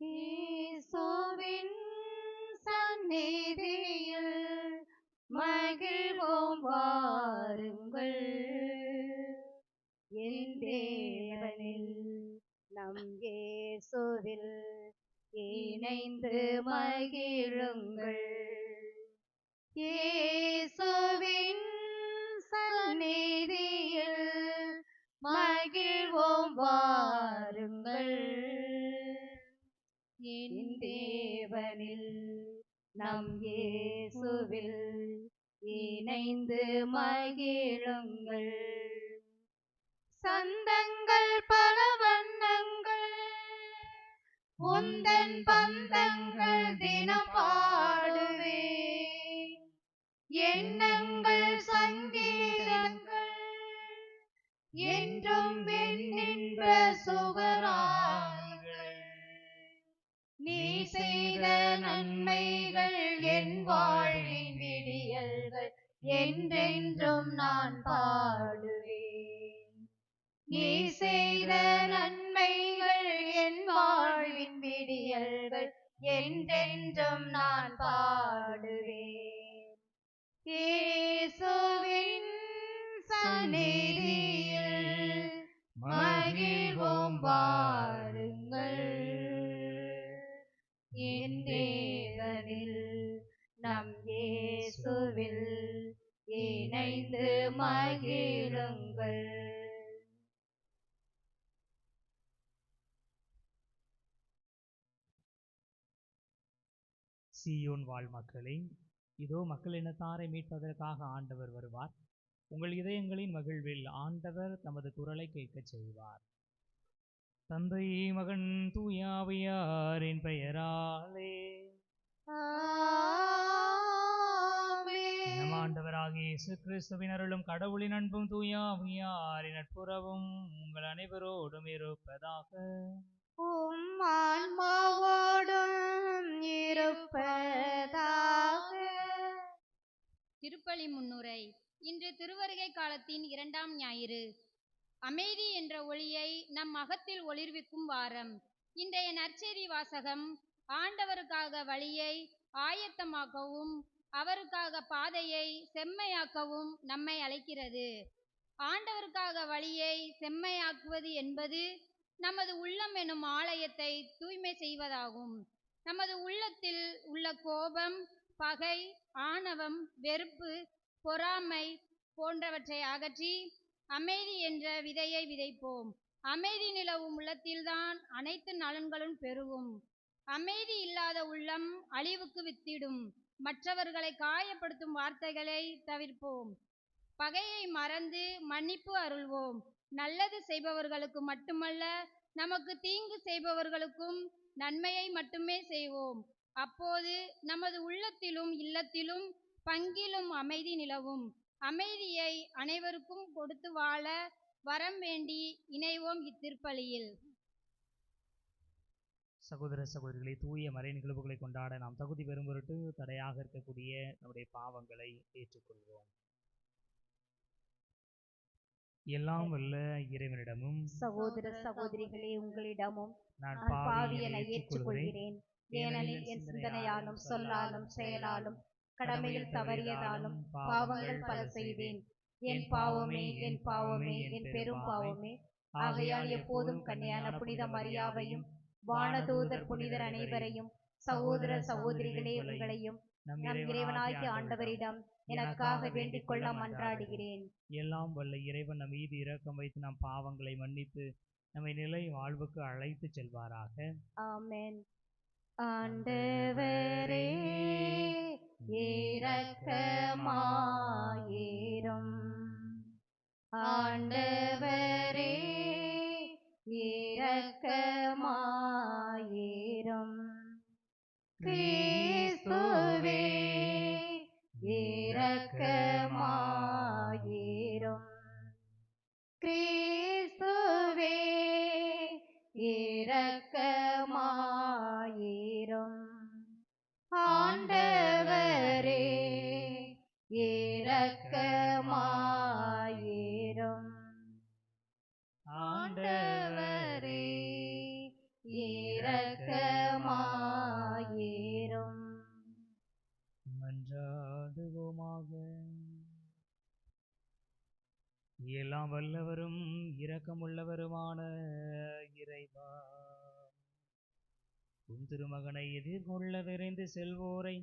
இயேசுவின் சந்நிதியில் மகிழ்வோம் வாருங்கள். என் தேவனில் நம் இயேசுவில் இணைந்து மகிழுங்கள். இயேசுவின் சந்நிதியில் மகிழ்வோம் வாருங்கள். என் தேவனில் நம் இயேசுவில் இணைந்து மகிழுங்கள். சந்தங்கள் பல வண்ணங்கள் உந்தன் பந்தங்கள் தினம் பாடுவே. எண்ணங்கள் சங்கீதங்கள் என்றும் எண்ணின்ப சுகராங்கள். நீ செய்த நன்மைகள் என் வாழ்வின் விடியல்கள் என்றென்றும் நான் பாடுவேன். நீ செய்த நன்மைகள் என் வாழ்வின் விடியல்கள் என்றென்றும் நான் பாடுவேன். இயேசுவின் சந்நிதியில் மகிழ்வோம் வாருங்கள். என் தேவனில் நம் இயேசுவில் இணைந்து மகிழுங்கள். சீயோன் வாழ் மக்களே, இதோ மக்கள் இனத்தாரை மீட்பதற்காக ஆண்டவர் வருவார். உங்கள் இதயங்களின் மகிழ்வில் ஆண்டவர் தமது குரலை கேட்கச் செய்வார். தந்தை மகன் தூயாவியாரின் பெயராலே நம் ஆண்டவராகிய இயேசு கிறிஸ்துவின் அருளும் கடவுளின் அன்பும் தூயாவியாரின் நட்புறவும் உங்கள் அனைவரோடும் இருப்பதாக. உம் ஆன்மாவோடும் இருப்பதாக. திருப்பலி முன்னுரை. இன்று திருவருகை காலத்தின் 2ஆம் ஞாயிறு. அமைதி என்ற ஒளியை நம் அகத்தில் ஒளிர்விக்கும் வாரம். இன்றைய நற்செய்தி வாசகம் ஆண்டவருக்காக வழியை ஆயத்தமாக்கவும் அவருக்காக பாதையை செம்மையாக்கவும் நம்மை அழைக்கிறது. ஆண்டவருக்காக வழியை செம்மையாக்குவது என்பது நமது உள்ளம் எனும் ஆலயத்தை தூய்மை செய்வதாகும். நமது உள்ளத்தில் உள்ள கோபம், பகை, ஆணவம், வெறுப்பு, பொறாமை போன்றவற்றை அகற்றி அமைதி என்ற விதையை விதைப்போம். அமைதி நிலவும் உள்ளத்தில்தான் அனைத்து நலன்களும் பெருகும். அமைதி இல்லாத உள்ளம் அழிவுக்கு வித்திடும். மற்றவர்களை காயப்படுத்தும் வார்த்தைகளை தவிர்ப்போம். பகையை மறந்து மன்னிப்பு அருள்வோம். நல்லது செய்பவர்களுக்கு மட்டுமல்ல, நமக்கு தீங்கு செய்பவர்களுக்கும் நன்மையை மட்டுமே செய்வோம். அப்போது நமது உள்ளத்திலும் இல்லத்திலும் பங்கிலும் அமைதி நிலவும். அமைதியை அனைவருக்கும் கொடுத்து வாழ வரம் வேண்டி இணைவோம் இத்திருப்பலியில். சகோதர சகோதரிகளை, தூய மறை நிகழ்வுகளை கொண்டாட நாம் தகுதி பெறும் பொருட்டு தடையாக இருக்கக்கூடிய நம்முடைய பாவங்களை ஏற்றுக்கொள்வோம். எல்லாம் வல்ல இறைவனிடமும் சகோதர சகோதரிகளே, உங்களிடமும் நான் பாவியனை ஏற்றுக்கொள்கிறேன். ஏனெனில் என் சிந்தனையாலும் சொல்லாலும் செயலாலும் கடமையில் தவறியதாலும் பாவங்கள் பல செய்தேன். என் பாவமே, என் பாவமே, என் பெரும் பாவமே. ஆகையால் எப்போதும் கன்னியான புனித மரியாவையும் வானதூதர் புனிதர் அனைவரையும் சகோதர சகோதரிகளே உங்களையும் நம் இறைவனாகிய ஆண்டவரிடம் எனக்காக வேண்டிக் கொள்ள மன்றாடுகிறேன். எல்லாம் வல்ல இறைவன் நம் மீது இரக்கம் வைத்து நம் பாவங்களை மன்னித்து நம்மை நிலை வாழ்வுக்கு அழைத்து செல்வாராக. ஆமென். ஆண்டவரே இரக்கமாயிரும். ஆண்டவரே இரக்கமாயிரும். கிறிஸ்துவே இரக்கமாயிரும். கிறிஸ்துவே இரக்கமாயிரும். ஆண்டவரே இரக்கமாயிரும். ஆண்டவரே இரக்கமாயிரும். இரக்கமுள்ளவருமான இறைவா, உன் திருமகனை எதிர்கொள்ள விரைந்து செல்வோரை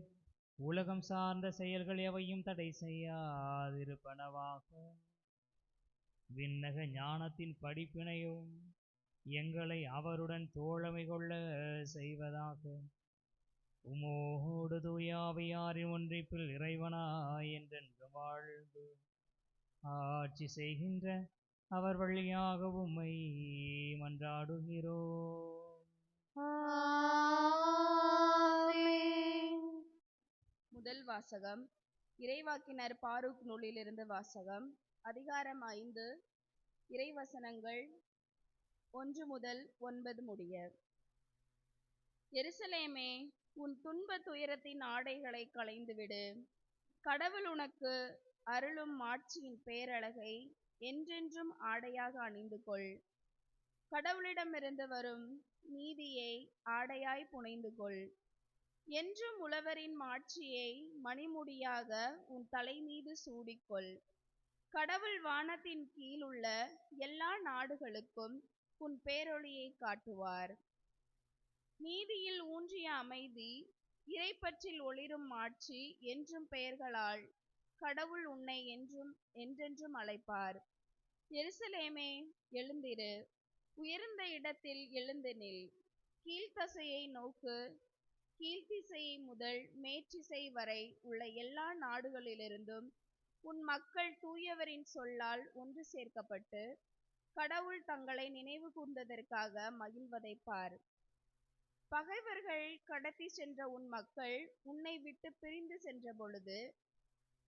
உலகம் சார்ந்த செயல்கள் எவையும் தடை செய்யாதிருப்பனவாக. விண்ணக ஞானத்தின் படிப்பினையும் எங்களை அவருடன் தோழமை கொள்ள செய்வதாக. உமோடு தூயாவியாரின் ஒன்றிப்பில் இறைவனாய் என்றென்று வாழ்ந்து ஆட்சி செய்கின்ற அவர் வழியாக உம்மை மன்றாடுகிறோம். முதல் வாசகம். இறைவாக்கினர் பாரூக் நூலிலிருந்து வாசகம். அதிகாரம் 5, இறைவசனங்கள் 1 முதல் 9 முடிய. எருசலேமே, உன் துன்ப துயரத்தின் ஆடைகளை களைந்துவிடு. கடவுள் உனக்கு அருளும் மாட்சியின் பேரழகை என்றென்றும் ஆடையாக அணிந்து கொள். கடவுளிடமிருந்து வரும் நீதியை ஆடையாய் புனைந்து கொள். என்றும் உழவரின் மாட்சியை மணிமுடியாக உன் தலை மீது சூடிக்கொள். கடவுள் வானத்தின் கீழ் உள்ள எல்லா நாடுகளுக்கும் உன் பேரொளியை காட்டுவார். நீதியில் ஊன்றிய அமைதி, இறைப்பற்றில் ஒளிரும் மாட்சி என்றும் பெயர்களால் கடவுள் உன்னை என்றென்றும் அழைப்பார். எருசலேமே, எழுந்திரு, உயர்ந்த இடத்தில் எழுந்து நில். கீழ்த்தசையை நோக்கு. கீழ்த்திசையை முதல் மேற்றிசை வரை உள்ள எல்லா நாடுகளிலிருந்தும் உன் மக்கள் தூயவரின் சொல்லால் ஒன்று சேர்க்கப்பட்டு கடவுள் தங்களை நினைவு கூர்ந்ததற்காக மகிழ்வதை பார். பகைவர்கள் கடத்தி சென்ற உன் மக்கள் உன்னை விட்டு பிரிந்து சென்ற பொழுது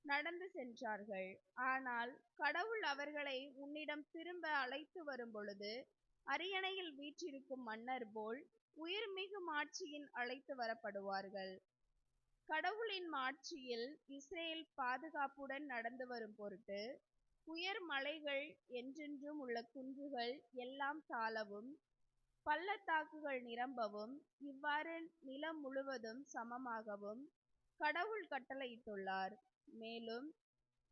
நடந்து சென்றார்கள். ஆனால் கடவுள் அவர்களை உன்னிடம் திரும்ப அழைத்து வரும் பொழுது அரியணையில் வீற்றிருக்கும் மன்னர் போல் உயிர்மிகு மாட்சியின் அழைத்து வரப்படுவார்கள். கடவுளின் மாட்சியில் இஸ்ரேல் பாதுகாப்புடன் நடந்து வரும் பொருட்டு உயர் மலைகள் என்றென்றும் உள்ள குன்றுகள் எல்லாம் தாழவும் பள்ளத்தாக்குகள் நிரம்பவும் இவ்வாறு நிலம் முழுவதும் சமமாகவும் கடவுள் கட்டளையிட்டுள்ளார். மேலும்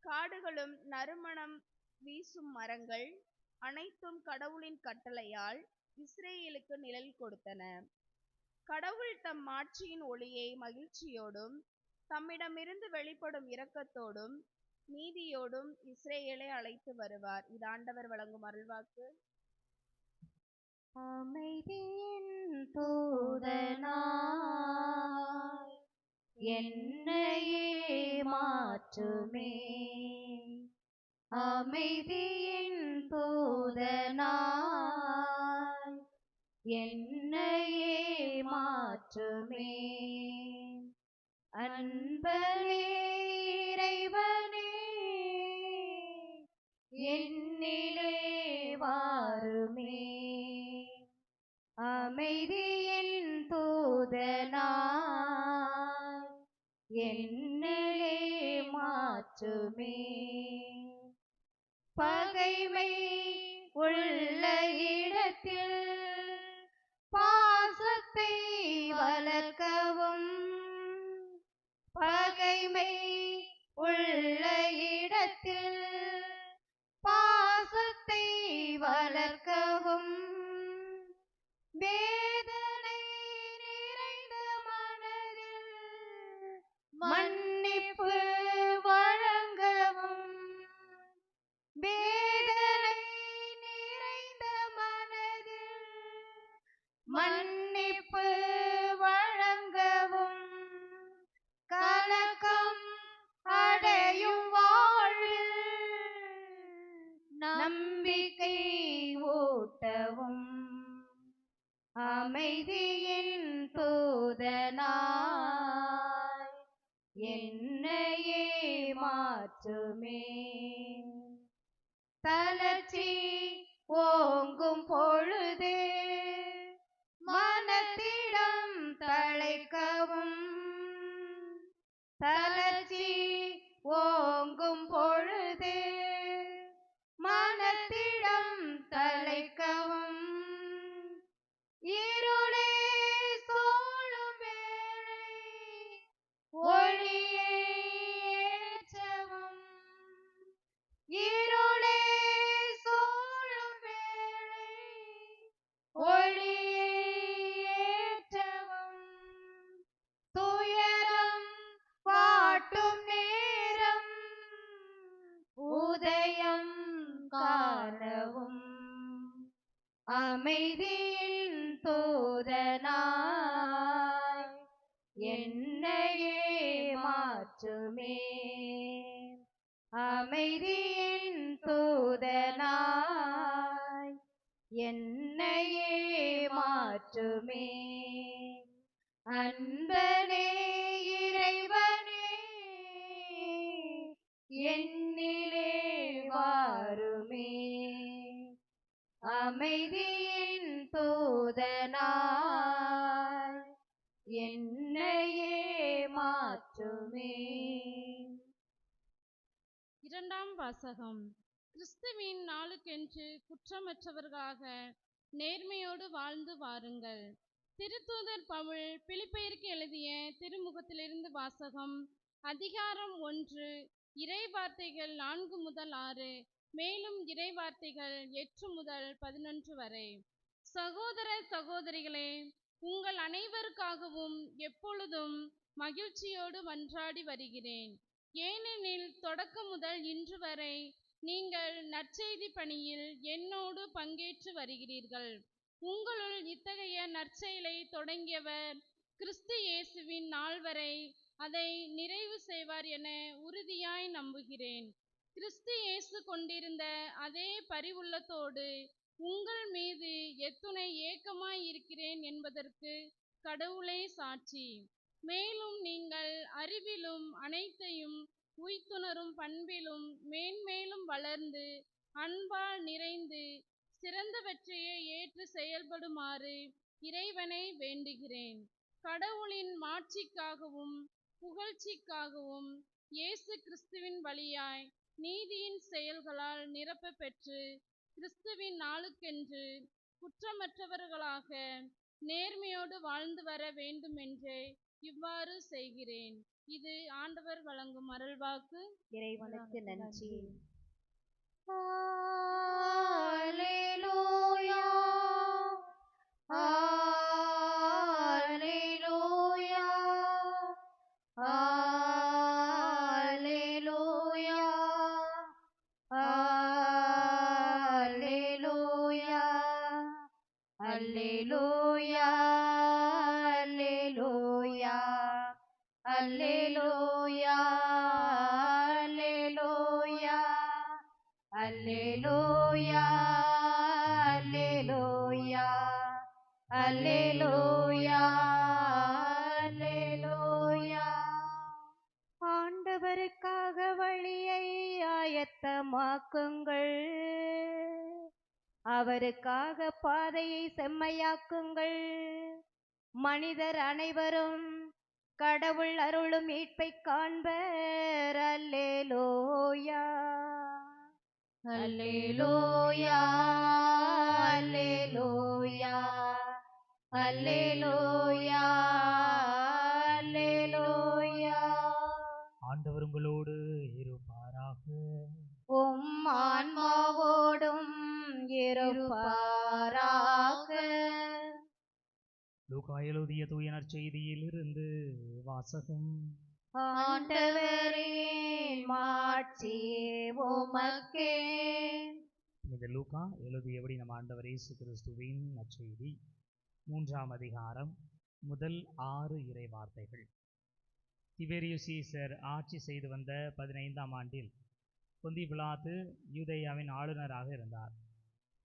காடுகளும் நறுமணம் வீசும் மரங்கள் அனைத்தும் கடவுளின் கட்டளையால் இஸ்ரேலுக்கு நிழல் கொடுத்தன. கடவுள் தம் மாட்சியின் ஒளியை மகிழ்ச்சியோடும் தம்மிடமிருந்து வெளிப்படும் இரக்கத்தோடும் நீதியோடும் இஸ்ரேலை அழைத்து வருவார். இது ஆண்டவர் வழங்கும் அருள்வாக்கு. அமைதியின் தூதனாய் என்னையே மாற்றுமே. அமைதியின் தூதனாய் என்னையே மாற்றுமே. அன்பனே இறைவனே, என்னிலே வாருமே. அமைதியின் தூதனாய் என்னிலே மாற்றுமே. பகைமை உள்ள இடத்தில் பாசத்தை வளர்க்கவும். பகைமை உள்ள இடத்தில் பாசத்தை வளர்க்கவும். வேதனை நிறைந்த மனதில் மன்னிப்பு வழங்கவும். வேதனை நிறைந்த மனதில் மன்னிப்பு வழங்கவும். கலக்கம் அடையும் வாழ்வில் நம்பிக்கை ஊட்டவும். அமைதியின் தூதனாய் என்னையே மாற்றுமே. தளர்ச்சி ஓங்கும் பொழுது மனத்திடம் தழைக்கவும். தளர்ச்சி ஓங்கும் பொழுது மனத்திடம் தழைக்கவும். இருளே சூழும் வேளை ஒளியை ஏற்றவும். இருளே சூழும் வேளை தூதனாய் என்னையே மாற்றுமே. அமைதியின் தூதனாய் என்னையே மாற்றுமே. அன்பனே இறைவனே என்னிலே வாருமே. அமைதியின் தூதனாய் என்னையே மாற்றுமே. இரண்டாம் வாசகம். கிறிஸ்துவின் நாளுக்கென்று குற்றமற்றவர்களாக நேர்மையோடு வாழ்ந்து வாருங்கள். திருத்தூதர் பவுல் பிலிப்பியருக்கு எழுதிய திருமுகத்திலிருந்து வாசகம். அதிகாரம் 1, இறை வார்த்தைகள் 4 முதல் 6, மேலும் இறை வார்த்தைகள் 8 முதல் 11 வரை. சகோதர சகோதரிகளே, உங்கள் அனைவருக்காகவும் எப்பொழுதும் மகிழ்ச்சியோடு மன்றாடி வருகிறேன். ஏனெனில் தொடக்கம் முதல் இன்று வரை நீங்கள் நற்செய்தி பணியில் என்னோடு பங்கேற்று வருகிறீர்கள். உங்களுள் இத்தகைய நற்செயலை தொடங்கியவர் கிறிஸ்து இயேசுவின் நாள் வரை அதை நிறைவு செய்வார் என உறுதியாய் நம்புகிறேன். கிறிஸ்து இயேசு கொண்டிருந்த அதே பரிவுள்ளத்தோடு உங்கள் மீது எத்துணை ஏக்கமாய் இருக்கிறேன் என்பதற்கு கடவுளே சாட்சி. மேலும் நீங்கள் அறிவிலும் அனைத்தையும் உய்த்துணரும் பண்பிலும் மேன்மேலும் வளர்ந்து அன்பால் நிறைந்து சிறந்தவற்றையே ஏற்று செயல்படுமாறு இறைவனை வேண்டுகிறேன். கடவுளின் மாட்சிக்காகவும் புகழ்ச்சிக்காகவும் இயேசு கிறிஸ்துவின் வழியாய் நீதியின் செயல்களால் நிரப்ப பெற்று கிறிஸ்துவின் நாளுக்கென்று குற்றமற்றவர்களாக நேர்மையோடு வாழ்ந்து வர வேண்டுமென்றே இவ்வாறு செய்கிறேன். இது ஆண்டவர் வழங்கும் அருள்வாக்கு. இறைவனுக்கு நன்றி. அல்லேலூயா, அல்லேலூயா, அல்லேலூயா, அல்லேலூயா, அல்லேலூயா, அல்லேலூயா, அல்லேலூயா, அல்லேலூயா, அல்லேலூயா, அல்லேலூயா, அல்லேலூயா. ஆண்டவருக்காக வழியை ஆயத்தமாக்குங்கள், அவருக்காக பாதையை செம்மையாக்குங்கள். மனிதர் அனைவரும் கடவுள் அருளும் மீட்பை காண்பர். அல்லேலூயா, அல்லேலூயா, அல்லேலூயா, அல்லேலூயா, அல்லேலூயா. ஆண்டவர் உங்களோடு இருப்பாராக. உம் ஆன்மாவோடும் இருப்பாராக. லூக்கா எழுதிய தூய நற்செய்தியில் இருந்து வாசகம். ஆண்டவரே மாட்சி உமக்கே. இந்த லூக்கா எழுதியபடி நம் ஆண்டவர் இயேசு கிறிஸ்துவின் நற்செய்தி 3ஆம் அதிகாரம் முதல் 6 இறை வார்த்தைகள். திபேரியு சீசர் ஆட்சி செய்து வந்த 15ஆம் ஆண்டில் பொந்தி பிலாத்து யூதேயாவின் ஆளுநராக இருந்தார்.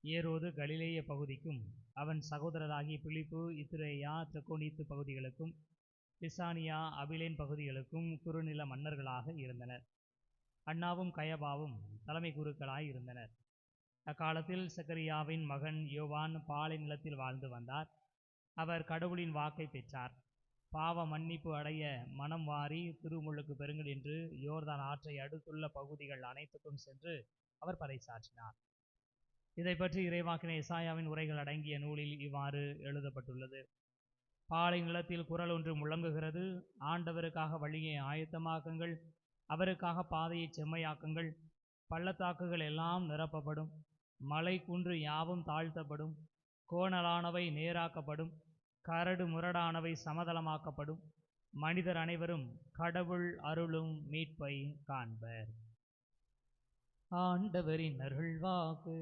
ஏரோது கலிலேய பகுதிக்கும் அவன் சகோதரராகிய பிலிப்பு இத்துரேயா திரக்கோனித்து பகுதிகளுக்கும் பிசானியா அபிலேன் பகுதிகளுக்கும் குறுநில மன்னர்களாக இருந்தனர். அன்னாவும் கயபாவும் தலைமை குருக்களாய் இருந்தனர். அக்காலத்தில் சக்கரியாவின் மகன் யோவான் பாலை நிலத்தில் வாழ்ந்து வந்தார். அவர் கடவுளின் வாக்கை பெற்றார். பாவ மன்னிப்பு அடைய மனம் வாரி திருமுழுக்கு பெறுங்கள் என்று யோர்தான் ஆற்றை அடுத்துள்ள பகுதிகள் அனைத்துக்கும் சென்று அவர் பறைசாற்றினார். இதை பற்றி இறைவாக்கினர் எசாயாவின் உரைகள் அடங்கிய நூலில் இவ்வாறு எழுதப்பட்டுள்ளது. பாலை நிலத்தில் குரல் ஒன்று முழங்குகிறது, ஆண்டவருக்காக வழியை ஆயத்தமாக்குங்கள், அவருக்காக பாதையை செம்மையாக்குங்கள். பள்ளத்தாக்குகள் எல்லாம் நிரப்பப்படும், மலை குன்று யாவும் தாழ்த்தப்படும், கோணலானவை நேராக்கப்படும், கரடு முரடானவை சமதளமாக்கப்படும். மனிதர் அனைவரும் கடவுள் அருளும் மீட்பை காண்பர். ஆண்டவரின் அருள்வாக்கு.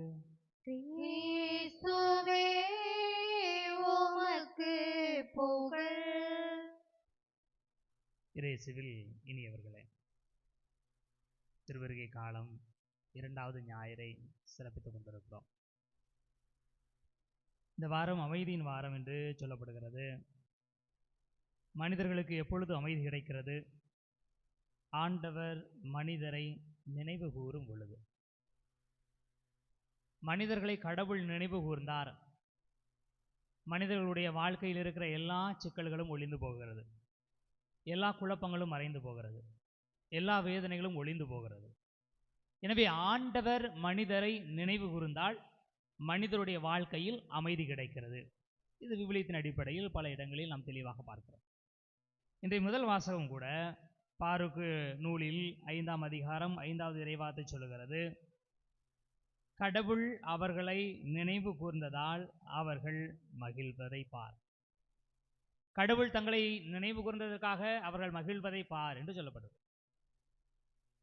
கிறிஸ்துவே உமக்கு இயேசுவில் இனியவர்களே, திருவருகை காலம் 2வது ஞாயிறை சிறப்பித்துக் கொண்டிருக்கிறோம். இந்த வாரம் அமைதியின் வாரம் என்று சொல்லப்படுகிறது. மனிதர்களுக்கு எப்பொழுது அமைதி கிடைக்கிறது? ஆண்டவர் மனிதரை நினைவு கூறும் பொழுது. மனிதர்களை கடவுள் நினைவு கூர்ந்தார். மனிதர்களுடைய வாழ்க்கையில் இருக்கிற எல்லா சிக்கல்களும் ஒளிந்து போகிறது, எல்லா குழப்பங்களும் மறைந்து போகிறது, எல்லா வேதனைகளும் ஒளிந்து போகிறது. எனவே ஆண்டவர் மனிதரை நினைவு கூர்ந்தால் மனிதருடைய வாழ்க்கையில் அமைதி கிடைக்கிறது. இது விவிலியத்தின் அடிப்படையில் பல இடங்களில் நாம் தெளிவாக பார்க்கிறோம். இன்றைய முதல் வாசகம் கூட பாருக்கு நூலில் 5ஆம் அதிகாரம் 5வது இறைவார்த்தை சொல்லுகிறது, கடவுள் அவர்களை நினைவு கூர்ந்ததால் அவர்கள் மகிழ்வதை பார். கடவுள் தங்களை நினைவு கூர்ந்ததற்காக அவர்கள் மகிழ்வதை பார் என்று சொல்லப்படுது.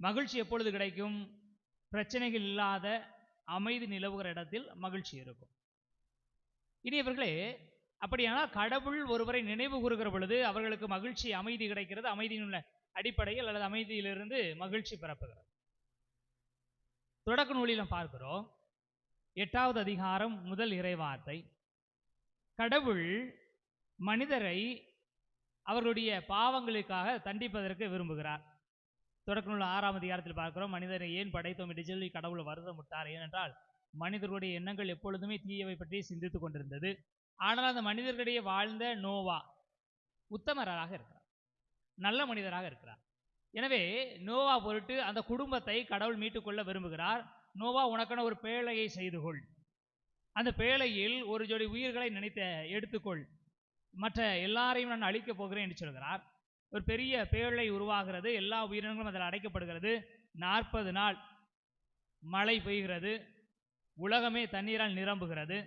மகிழ்ச்சி எப்பொழுது கிடைக்கும்? பிரச்சனைகள் இல்லாத அமைதி நிலவுகிற இடத்தில் மகிழ்ச்சி இருக்கும். இனியவர்களே, அப்படியானால் கடவுள் ஒருவரை நினைவு கூறுகிற பொழுது அவர்களுக்கு மகிழ்ச்சி, அமைதி கிடைக்கிறது. அமைதியின் அடிப்படையில் அல்லது அமைதியிலிருந்து மகிழ்ச்சி பிறப்புகிறது. தொடக்க நூலில் பார்க்கிறோம், 8வது அதிகாரம் முதல் இறைவார்த்தை, கடவுள் மனிதரை அவர்களுடைய பாவங்களுக்காக தண்டிப்பதற்கு விரும்புகிறார். தொடக்க நூல் 6ஆம் அதிகாரத்தில் பார்க்கிறோம், மனிதரை ஏன் படைத்தோம் என்று சொல்லி கடவுள் வருத்தமுட்டார். ஏனென்றால் மனிதர்களுடைய எண்ணங்கள் எப்பொழுதுமே தீயவை பற்றி சிந்தித்துக் கொண்டிருந்தது. ஆனால் அந்த மனிதர்களிடையே வாழ்ந்த நோவா உத்தமராக இருக்கிறார், நல்ல மனிதராக இருக்கிறார். எனவே நோவா பொருட்டு அந்த குடும்பத்தை கடவுள் மீட்டுக்கொள்ள விரும்புகிறார். நோவா, உனக்கான ஒரு பேழையை செய்து கொள், அந்த பேழையில் ஒரு ஜோடி உயிர்களை நினைத்த எடுத்துக்கொள், மற்ற எல்லாரையும் நான் அழிக்கப் போகிறேன் என்று சொல்கிறார். ஒரு பெரிய பேழை உருவாகிறது, எல்லா உயிரினங்களும் அதில் அடைக்கப்படுகிறது. 40 நாள் மழை பெய்கிறது, உலகமே தண்ணீரால் நிரம்புகிறது.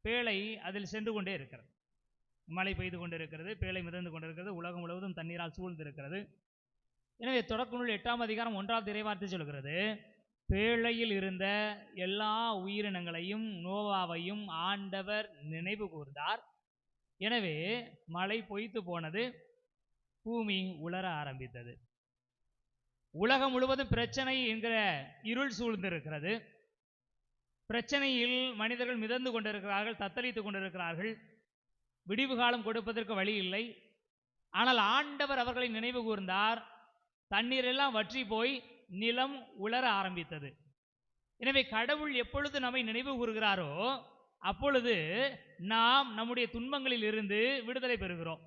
பேழை அதில் சென்று கொண்டே இருக்கிறது, மழை பெய்து கொண்டிருக்கிறது, பேழை மிதந்து கொண்டிருக்கிறது, உலகம் முழுவதும் தண்ணீரால் சூழ்ந்திருக்கிறது. எனவே தொடக்க நூல் 8ஆம் அதிகாரம் 1வது இறைவார்த்தை சொல்கிறது, பேழையில் இருந்த எல்லா உயிரினங்களையும் நோவாவையும் ஆண்டவர் நினைவு கூர்ந்தார். எனவே மழை பொய்த்து போனது, பூமி உலர ஆரம்பித்தது. உலகம் முழுவதும் பிரச்சனை என்கிற இருள் சூழ்ந்திருக்கிறது. பிரச்சனையில் மனிதர்கள் மிதந்து கொண்டிருக்கிறார்கள், தத்தளித்துக் கொண்டிருக்கிறார்கள். விடிவு காலம் கொடுப்பதற்கு வழி இல்லை. ஆனால் ஆண்டவர் அவர்களை நினைவு கூர்ந்தார். தண்ணீர் எல்லாம் வற்றி போய் நிலம் உலர ஆரம்பித்தது. எனவே கடவுள் எப்பொழுது நம்மை நினைவு கூறுகிறாரோ அப்பொழுது நாம் நம்முடைய துன்பங்களில் இருந்து விடுதலை பெறுகிறோம்.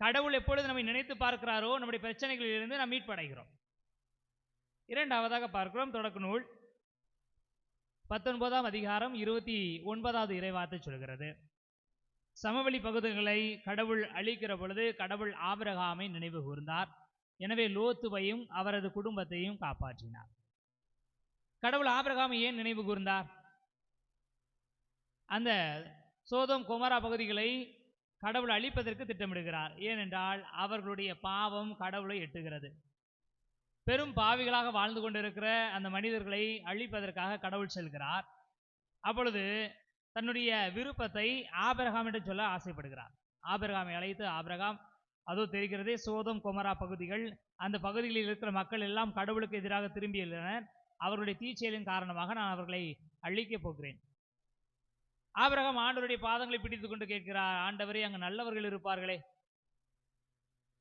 கடவுள் எப்பொழுது நம்மை நினைத்து பார்க்கிறாரோ நம்முடைய பிரச்சனைகளில் இருந்து நாம் மீட்படைகிறோம். இரண்டாவதாக பார்க்கிறோம், தொடக்க நூல் 19ஆம் அதிகாரம் 29வது இறைவார்த்தை சொல்கிறது, சமவெளி பகுதிகளை கடவுள் அழிக்கிற பொழுது கடவுள் ஆபிரகாமை நினைவு கூர்ந்தார். எனவே லோத்துவையும் அவரது குடும்பத்தையும் காப்பாற்றினார். கடவுள் ஆபிரகாமை ஏன் நினைவு கூர்ந்தார்? அந்த சோதோம் கொமோரா பகுதிகளை கடவுள் அழிப்பதற்கு திட்டமிடுகிறார். ஏனென்றால் அவர்களுடைய பாவம் கடவுளை எட்டுகிறது. பெரும் பாவிகளாக வாழ்ந்து கொண்டிருக்கிற அந்த மனிதர்களை அழிப்பதற்காக கடவுள் செல்கிறார். அப்பொழுது தன்னுடைய விருப்பத்தை ஆபிரகாம் என்று சொல்ல ஆசைப்படுகிறார். ஆபிரகாமை அழைத்து, ஆபிரகாம், அதோ தெரிகிறதே சோதோம் கொமோரா பகுதிகள், அந்த பகுதிகளில் இருக்கிற மக்கள் எல்லாம் கடவுளுக்கு எதிராக திரும்பியுள்ளனர். அவர்களுடைய தீச்செயலின் காரணமாக நான் அவர்களை அழிக்கப் போகிறேன். ஆபிரகாம் ஆண்டவருடைய பாதங்களை பிடித்துக் கொண்டு கேட்கிறார், ஆண்டவரே, அங்கு நல்லவர்கள் இருப்பார்களே,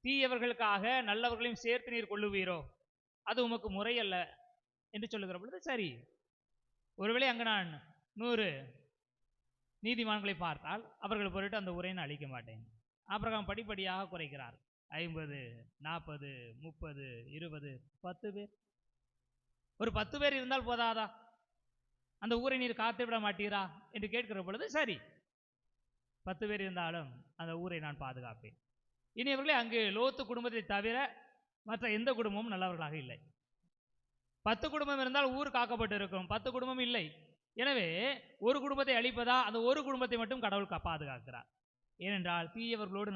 தீயவர்களுக்காக நல்லவர்களையும் சேர்த்து நீர் கொள்ளுவீரோ? அது உமக்கு முறையல்ல என்று சொல்லுகிற பொழுது, சரி, ஒருவேளை அங்கு நான் 100 நீதிமான்களை பார்த்தால் அவர்கள் பொருட்டு அந்த ஊரை நான் அழிக்க மாட்டேன். ஆபிரகாம் படிப்படியாக குறைக்கிறார். 50, 40, 30, 20, 10 பேர். ஒரு 10 பேர் இருந்தால் போதாதா? அந்த ஊரை நீர் காத்து விட மாட்டீரா என்று கேட்கிற பொழுது, சரி, 10 பேர் இருந்தாலும் அந்த ஊரை நான் பாதுகாப்பேன். இனி அவர்களே, அங்கு லோத்து குடும்பத்தை தவிர மற்ற எந்த குடும்பமும் நல்லவர்களாக இல்லை. 10 குடும்பம் இருந்தால் ஊர் காக்கப்பட்டு இருக்கும், 10 குடும்பம் இல்லை. எனவே ஒரு குடும்பத்தை அழிப்பதா? அந்த ஒரு குடும்பத்தை மட்டும் கடவுள் பாதுகாக்கிறார். ஏனென்றால் தீயவர்களோடு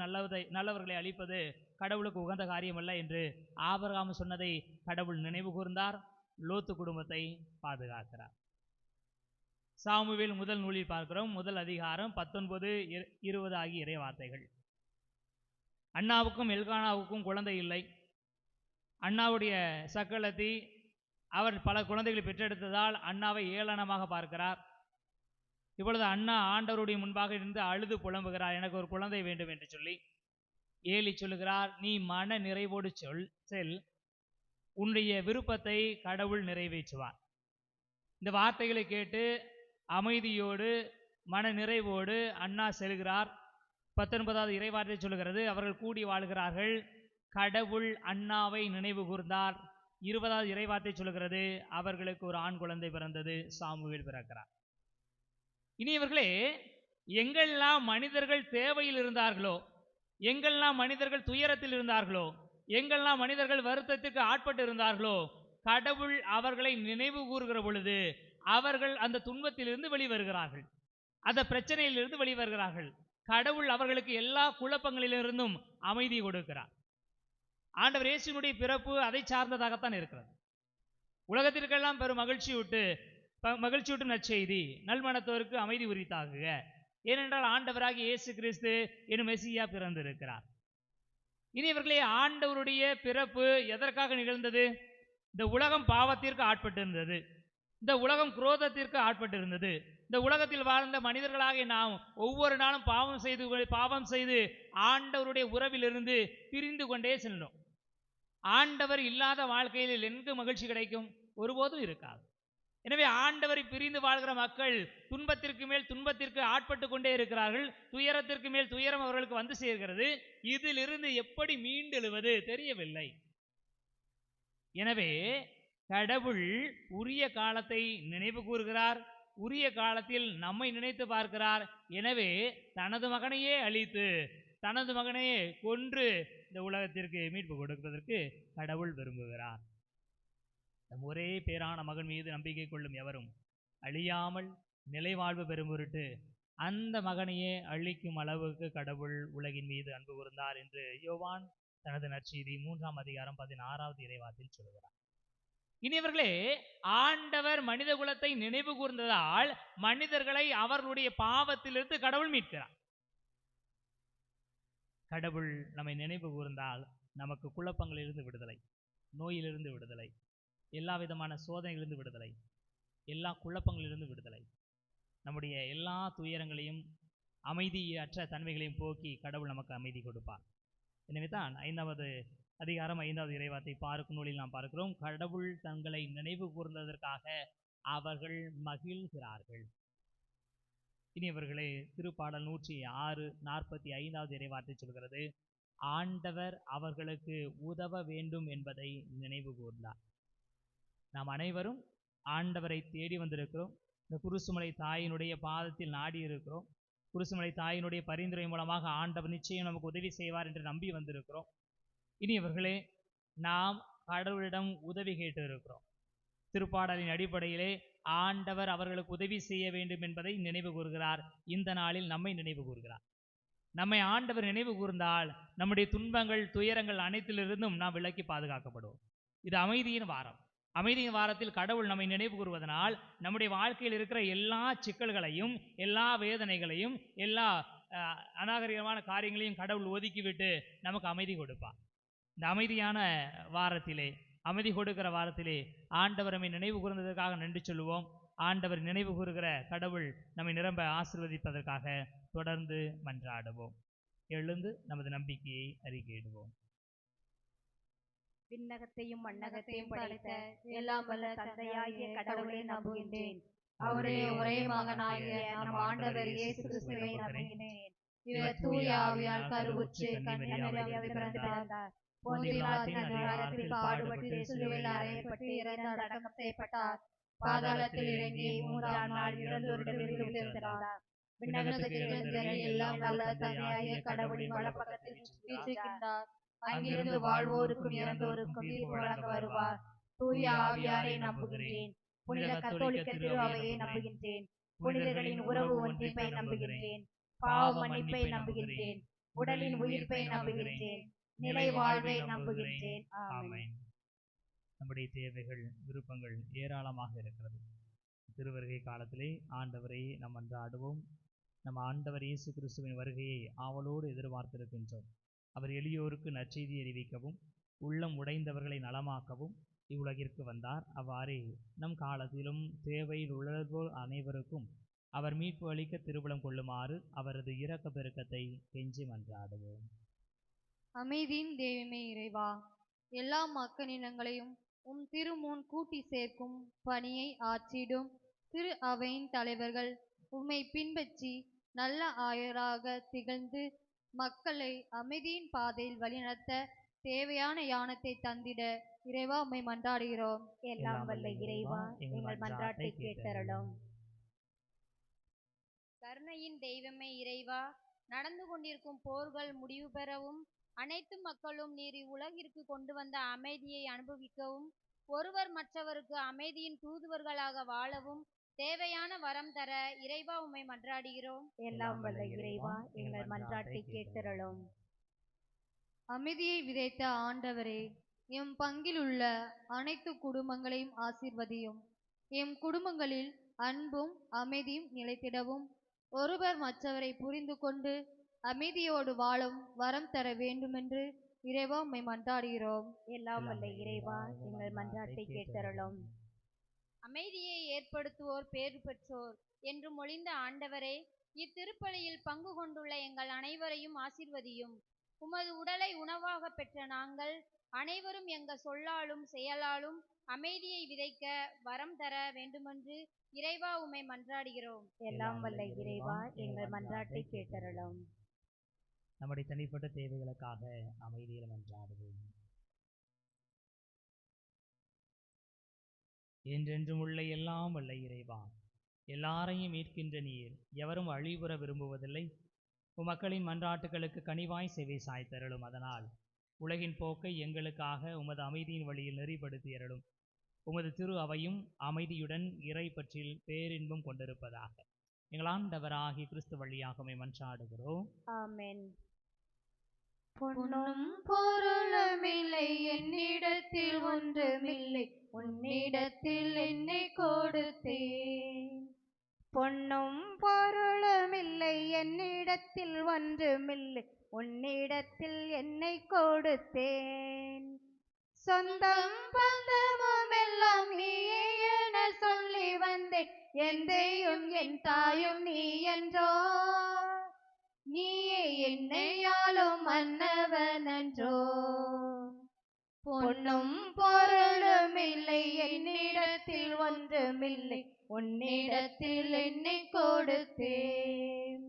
நல்லவர்களை அழிப்பது கடவுளுக்கு உகந்த காரியம் அல்ல என்று ஆபிரகாம் சொன்னதை கடவுள் நினைவு கூர்ந்தார். லோத்து குடும்பத்தை பாதுகாக்கிறார். சாமுவேல் முதல் நூலில் பார்க்கிறோம், முதல் அதிகாரம் 19, 20 ஆகிய இறை வார்த்தைகள். அன்னாவுக்கும் எல்கானாவுக்கும் குழந்தை இல்லை. அன்னாவுடைய சக்களத்தி அவர் பல குழந்தைகளை பெற்றெடுத்ததால் அன்னாவை ஏளனமாக பார்க்கிறார். இப்பொழுது அண்ணா ஆண்டவருடைய முன்பாக இருந்து அழுது புலம்புகிறார், எனக்கு ஒரு குழந்தை வேண்டும் என்று சொல்லி. ஏலி சொல்லுகிறார், நீ மன நிறைவோடு செல், உன்னுடைய விருப்பத்தை கடவுள் நிறைவேற்றுவார். இந்த வார்த்தைகளை கேட்டு அமைதியோடு மன நிறைவோடு அண்ணா செல்கிறார். 19வது இறைவார்த்தை சொல்லுகிறது, அவர்கள் கூடி வாழ்கிறார்கள், கடவுள் அண்ணாவை நினைவு கூர்ந்தார். 20வது இறைவார்த்தை சொல்லுகிறது, அவர்களுக்கு ஒரு ஆண் குழந்தை பிறந்தது, சாமுவேல் பிறக்கிறார். இனியவர்களே, எங்கெல்லாம் மனிதர்கள் தேவையில் இருந்தார்களோ, எங்கெல்லாம் மனிதர்கள் துயரத்தில் இருந்தார்களோ, எங்கெல்லாம் மனிதர்கள் வருத்தத்துக்கு ஆட்பட்டு இருந்தார்களோ, கடவுள் அவர்களை நினைவு கூறுகிற பொழுது அவர்கள் அந்த துன்பத்திலிருந்து வெளிவருகிறார்கள், அந்த பிரச்சனையிலிருந்து வெளிவருகிறார்கள். கடவுள் அவர்களுக்கு எல்லா குழப்பங்களிலிருந்தும் அமைதி கொடுக்கிறார். ஆண்டவர் இயேசுவினுடைய பிறப்பு அதை சார்ந்ததாகத்தான் இருக்கிறது. உலகத்திற்கெல்லாம் பெரும் மகிழ்ச்சியூட்டும் நற்செய்தி, நல்மனத்தோருக்கு அமைதி உரித்தாகுக. ஏனென்றால் ஆண்டவராகிய இயேசு கிறிஸ்து எனும் மெசியா பிறந்திருக்கிறார். இனி இவர்களே, ஆண்டவருடைய பிறப்பு எதற்காக நிகழ்ந்தது? இந்த உலகம் பாவத்திற்கு ஆட்பட்டிருந்தது, இந்த உலகம் குரோதத்திற்கு ஆட்பட்டிருந்தது. இந்த உலகத்தில் வாழ்ந்த மனிதர்களாக நாம் ஒவ்வொரு நாளும் பாவம் செய்து ஆண்டவருடைய உறவிலிருந்து பிரிந்து கொண்டே சென்றோம். ஆண்டவர் இல்லாத வாழ்க்கையில் எங்கு மகிழ்ச்சி கிடைக்கும்? ஒருபோதும் இருக்காது. எனவே ஆண்டவரை பிரிந்து வாழ்கிற மக்கள் துன்பத்திற்கு மேல் துன்பத்திற்கு ஆட்பட்டு கொண்டே இருக்கிறார்கள். துயரத்திற்கு மேல் துயரம் அவர்களுக்கு வந்து சேர்கிறது. இதிலிருந்து எப்படி மீண்டெழுவது தெரியவில்லை. எனவே கடவுள் உரிய காலத்தை நினைவு கூறுகிறார், உரிய காலத்தில் நம்மை நினைத்து பார்க்கிறார். எனவே தனது மகனையே அழித்து, தனது மகனையே கொன்று இந்த உலகத்திற்கு மீட்பு கொடுப்பதற்கு கடவுள் விரும்புகிறார். நம் ஒரே பேரான மகன் மீது நம்பிக்கை கொள்ளும் எவரும் அழியாமல் நிலைவாழ்வு பெறும் பொருட்டு அந்த மகனையே அழிக்கும் அளவுக்கு கடவுள் உலகின் மீது அன்பு கூர்ந்தார் என்று யோவான் தனது நற்செய்தி 3ஆம் அதிகாரம் 16வது இறைவார்த்தையில் சொல்கிறார். இனியவர்களே, ஆண்டவர் மனித குலத்தை நினைவு கூர்ந்ததால் மனிதர்களை அவர்களுடைய பாவத்திலிருந்து கடவுள் மீட்கிறார். கடவுள் நம்மை நினைவு கூர்ந்தால் நமக்கு குழப்பங்களிலிருந்து விடுதலை, நோயிலிருந்து விடுதலை, எல்லா விதமான சோதனைகளிலிருந்து விடுதலை, எல்லா குழப்பங்களிலிருந்து விடுதலை, நம்முடைய எல்லா துயரங்களையும் அமைதியற்ற தன்மைகளையும் போக்கி கடவுள் நமக்கு அமைதி கொடுப்பார். எனவே தான் 5வது அதிகாரம் 5வது இறைவார்த்தை பார்க்கும் நூலில் நாம் பார்க்கிறோம், கடவுள் தங்களை நினைவு கூர்ந்ததற்காக அவர்கள் மகிழ்கிறார்கள். இனியவர்களே, திருப்பாடல் 106:45வது இறைவார்த்தை சொல்கிறது, ஆண்டவர் அவர்களுக்கு உதவ வேண்டும் என்பதை நினைவு கூர்ந்தார். நாம் அனைவரும் ஆண்டவரை தேடி வந்திருக்கிறோம். இந்த குருசுமலை தாயினுடைய பாதத்தில் நாடி இருக்கிறோம். குருசுமலை தாயினுடைய பரிந்துரை மூலமாக ஆண்டவர் நிச்சயம் நமக்கு உதவி செய்வார் என்று நம்பி வந்திருக்கிறோம். இனியவர்களே, நாம் கடவுளிடம் உதவி கேட்டு இருக்கிறோம். திருப்பாடலின் அடிப்படையிலே ஆண்டவர் அவர்களுக்கு உதவி செய்ய வேண்டும் என்பதை நினைவு கூறுகிறார். இந்த நாளில் நம்மை நினைவு கூறுகிறார். நம்மை ஆண்டவர் நினைவு கூர்ந்தால் நம்முடைய துன்பங்கள் துயரங்கள் அனைத்திலிருந்தும் நாம் விலக்கி பாதுகாக்கப்படுவோம். இது அமைதியின் வாரம். அமைதியின் வாரத்தில் கடவுள் நம்மை நினைவு கூறுவதனால் நம்முடைய வாழ்க்கையில் இருக்கிற எல்லா சிக்கல்களையும், எல்லா வேதனைகளையும், எல்லா அநாகரிகமான காரியங்களையும் கடவுள் ஒதுக்கிவிட்டு நமக்கு அமைதி கொடுப்பார். இந்த அமைதியான வாரத்திலே, அமைதி கொடுக்கிற வாரத்திலே ஆண்டவர் நம்மை நினைவு கூர்ந்ததற்காக நன்றி சொல்லுவோம். ஆண்டவர் நினைவு கூறுகிற கடவுள் நம்மை நிரம்ப ஆசீர்வதிப்பதற்காக தொடர்ந்து மன்றாடுவோம். எழுந்து நமது நம்பிக்கையை அறிக்கையிடுவோம். விண்ணகத்தையும் மண்ணகத்தையும் படைத்த எல்லாம் வல்ல தந்தையாகிய கடவுளை நம்புகின்றேன். அவருடைய ஒரே மகனாகிய நம் ஆண்டவர் இயேசு கிறிஸ்துவை நம்புகின்றேன். இவர் தூய ஆவியால் கருவுற்று கன்னிமரியாவில் பிறந்தார். பொந்திய பிலாத்தின் அதிகாரத்தில் பாடுபட்டு சிலுவையில் அறையப்பட்டு இறந்து அடக்கம் செய்யப்பட்டார். பாதாளத்தில் இறங்கி 3ஆம் நாள் இறந்தோரிடமிருந்து உயிர்த்தெழுந்தார். விண்ணகத்துக்கு எழுந்து எல்லாம் வல்ல தந்தையாகிய கடவுளின் வலப்பக்கத்தில் வீற்றிருக்கின்றார். அங்கிருந்து வாழ்வோருக்கும் இறந்தோருக்கும் தீர்ப்பு வழங்க வருவார். தூய ஆவியாரை நம்புகின்றேன். புனித கத்தோலிக்க திருஅவையை நம்புகின்றேன். புனிதர்களின் உறவு ஒன்றிப்பை நம்புகின்றேன். பாவ மன்னிப்பை நம்புகின்றேன். உடலின் உயிர்ப்பை நம்புகின்றேன். நிலை வாழ்வை நம்புகின்றேன். ஆமென். நம்முடைய தேவைகள், விருப்பங்கள் ஏராளமாக இருக்கிறது. திருவருகை காலத்திலே ஆண்டவரை நாம் அன்றாடுவோம். நம்ம ஆண்டவர் இயேசு கிறிஸ்துவின் வருகையை ஆவலோடு எதிர்பார்த்திருக்கின்றோம். அவர் எளியோருக்கு நற்செய்தி அறிவிக்கவும் உள்ளம் உடைந்தவர்களை நலமாக்கவும் இவ்வுலகிற்கு வந்தார். அவ்வாறே நம் காலத்திலும் தேவையில் உழல்வோர் அனைவருக்கும் அவர் மீட்பு அளிக்க திருவுளம் கொள்ளுமாறு அவரது இரக்க பெருக்கத்தை கெஞ்சி மன்றாடுவோம். அமைதியின் தெய்வமே இறைவா, எல்லா மக்களினங்களையும் உம் திருமுன் கூட்டி சேர்க்கும் பணியை ஆற்றிடும் திரு அவையின் தலைவர்கள் உம்மை பின்பற்றி நல்ல ஆயராக திகழ்ந்து மக்களை அமைதியின் பாதையில் வழிநடத்த தேவையான ஞானத்தை தந்திட இறைவா உம்மை மன்றாடுகிறோம். எல்லாம் வல்ல இறைவா, எங்கள் மன்றாட்டை கேட்டருளும். கருணையின் தெய்வமே இறைவா, நடந்து கொண்டிருக்கும் போர்கள் முடிவு பெறவும் அனைத்து மக்களும் நீர் இவ்வுலகிற்கு கொண்டு வந்த அமைதியை அனுபவிக்கவும் ஒருவர் மற்றவருக்கு அமைதியின் தூதுவர்களாக வாழவும் தேவையான வரம் தர இறைவா உம்மை மன்றாடுகிறோம். எல்லாம் வல்ல இறைவா, எங்கள் மன்றாட்டை கேட்டருளும். அமைதியை விதைத்த ஆண்டவரே, எம் பங்கில் உள்ள அனைத்து குடும்பங்களையும் ஆசீர்வதியும். எம் குடும்பங்களில் அன்பும் அமைதியும் நிலைத்திடவும் ஒருவர் மற்றவரை புரிந்து கொண்டு அமைதியோடு வாழும் வரம் தர வேண்டுமென்று இறைவா உம்மை மன்றாடுகிறோம். எல்லாம் வல்ல இறைவா, எங்கள் மன்றாட்டை கேட்டருளும். அமைதியை ஏற்படுத்துவோர் பேறு பெற்றோர் என்று மொழிந்த ஆண்டவரே, இத்திருப்பலியில் பங்கு கொண்டுள்ள எங்கள் அனைவரையும் ஆசீர்வதியும். உமது உடலை உணவாக பெற்ற நாங்கள் அனைவரும் எங்கள் சொல்லாலும் செயலாலும் அமைதியை விதைக்க வரம் தர வேண்டுமென்று இறைவா உம்மை மன்றாடுகிறோம். எல்லாம் வல்ல இறைவா, எங்கள் மன்றாட்டை கேட்டருளும். நம்முடைய தனிப்பட்ட தேவைகளுக்காக அமைதியில் மன்றாடுவோம். என்றென்றும் உள்ள எல்லாம் வல்ல இறைவா, எல்லாரையும் மீட்கின்ற நீர் எவரும் அழிவுற விரும்புவதில்லை. உமக்களின் மன்றாட்டுகளுக்கு கனிவாய் செவி சாய்த்தருளும். அதனால் உலகின் போக்கை எங்களுக்காக உமது அமைதியின் வழியில் நெறிப்படுத்தி அருளும். உமது திரு அவையும் அமைதியுடன் இறை பற்றில் பேரின்பம் கொண்டிருப்பதாக எங்கள் ஆண்டவராகிய கிறிஸ்து வழியாக உம்மை மன்றாடுகிறோம். ஆமென். பொன்னும் பொருளுமில்லை என்னிடத்தில் ஒன்றுமில்லை, உன்னிடத்தில் என்னை கொடுத்தேன். பொன்னும் பொருளுமில்லை என்னிடத்தில் ஒன்றுமில்லை, உன்னிடத்தில் என்னை கொடுத்தேன். சொந்தம் பந்தமும் எல்லாம் நீயே என சொல்லி வந்தேன், என் தெய்வம் என் தாயும் நீ என்றோ. நீயே என்னை ஆளும் மன்னவன் என்றோ. பொன்னும் பொருளுமில்லை என்னிடத்தில் ஒன்றுமில்லை, உன்னிடத்தில் என்னை கொடுத்தேன்.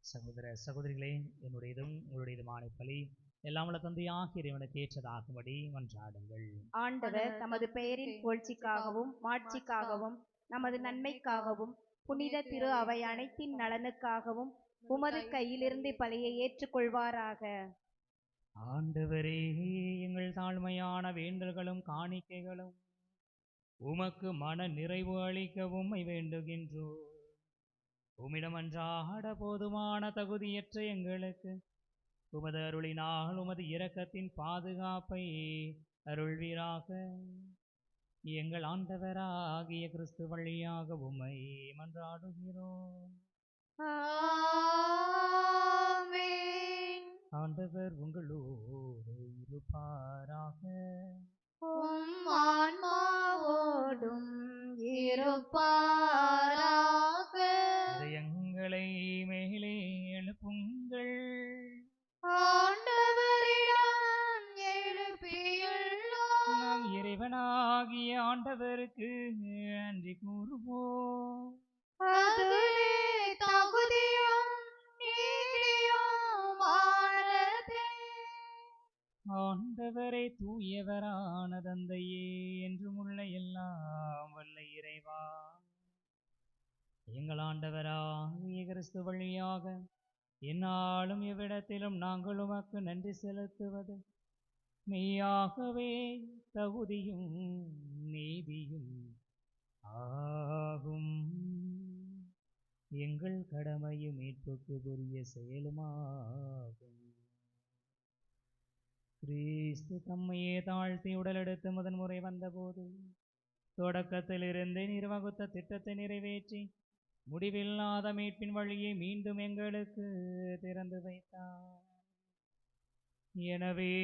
சகோதர சகோதரிகளே, என்னுடையதும் உங்களுடையதுமான பலி எல்லாம் உள்ள தந்தையாகிய இறைவனுக்கு ஏற்றதாகும்படி மன்றாடுங்கள். ஆண்டவர் தமது பெயரின் புகழ்ச்சிக்காகவும் மாட்சிக்காகவும் நமது நன்மைக்காகவும் புனித திரு அவை அனைத்தின் நலனுக்காகவும் உமது கையிலிருந்து பலியை ஏற்றுக்கொள்வாராக. ஆண்டவரே, எங்கள் தாழ்மையான வேண்டல்களும் காணிக்கைகளும் உமக்கு மன நிறைவு அளிக்க உம்மை வேண்டுகின்றோம். உம்மிடம் அன்றாட போதுமான தகுதியற்ற எங்களுக்கு உமது அருளினால் உமது இரக்கத்தின் பாதுகாப்பை அருள்வீராக. எங்கள் ஆண்டவராகிய கிறிஸ்து வழியாக உம்மை மன்றாடுகிறோம். ஆமென். ஆண்டவர் உங்களோடு இருப்பாராக. உம் ஆன்மாவோடும் இருப்பாராக. இதயங்களை மேலே எழுப்புங்கள். ஆண்டவரிடம் எழுப்பியுள்ளோம். நாம் இறைவனாகிய ஆண்டவருக்கு நன்றி கூறுவோம். அதுவே தகுதியும் நீதியுமானதே. ஆண்டவரே, தூயவரான தந்தையே, என்றும் உள்ள எல்லாம் வல்ல இறைவா, எங்கள் ஆண்டவராகிய கிறிஸ்து வழியாக எந்நாளும் எவ்விடத்திலும் நாங்கள் உமக்கு நன்றி செலுத்துவது மெய்யாகவே தகுதியும் நீதியும் ஆகும். எங்கள் கடமையும் மீட்புக்கு உரிய செயலுமாகும். கிறிஸ்து தம்மையே தாழ்த்தி உடலெடுத்து முதன்முறை வந்தபோது தொடக்கத்திலிருந்து நிர்வகுத்த திட்டத்தை நிறைவேற்றி முடிவில்லாத மீட்பின் வழியை மீண்டும் எங்களுக்கு திறந்து வைத்தார். எனவே